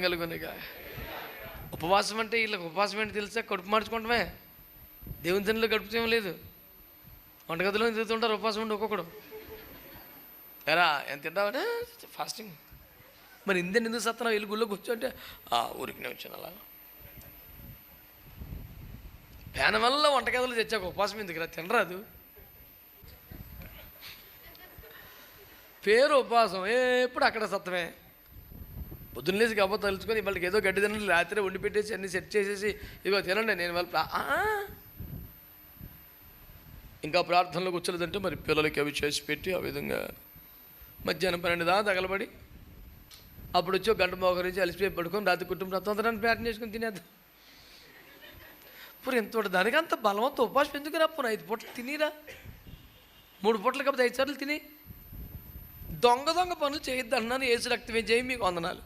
కలుగునిగా. ఉపవాసం అంటే వీళ్ళకి ఉపవాసం ఏంటి తెలుసా? కడుపు మార్చుకోవటమే. దేవుని తిండిలో గడుపుతేం లేదు. వంటగదిలో తిరుగుతుంటారు ఉపవాసం ఉండి ఒక్కొక్కడు. ఎరా ఎంత తింటావంటే ఫాస్టింగ్. మరి ఎందుకు సత్తనం వెళ్ళి గుళ్ళో కూర్చోంటే ఊరికినే వచ్చాను అలా. పేన వల్ల వంటగదిలో తెచ్చాక ఉపవాసం ఎందుకు రా, తినరాదు. పేరు ఉపవాసం, ఎప్పుడు అక్కడ సత్తమే. పొద్దున్న లేచి గబ్బ తలుచుకొని వాళ్ళకి ఏదో గడ్డి తినండి, రాత్రి వండి పెట్టేసి అన్ని సెట్ చేసేసి ఇదిగో తినండి నేను వాళ్ళ ఇంకా ప్రార్థనలో కూర్చోలేదంటే మరి పిల్లలకి అవి చేసి పెట్టి ఆ విధంగా మధ్యాహ్నం 12 దాకా తగలబడి అప్పుడు వచ్చి 1 గంట మోకరించి అలిసిపోయి పడుకొని రాత్రి కుటుంబ రత్వంతరాన్ని ప్రార్థన చేసుకుని తినేద్దాం. ఇప్పుడు ఇంత దానికి అంత బలవంత ఉపవాసం ఎందుకు రా? 5 పూటలు తినిరా, 3 పూటలు కాబట్టి 5 సార్లు తిని. దొంగ పనులు చేయొద్దు అన్నాను. ఏసు రక్తమే చేయి, మీకు వందనాలు.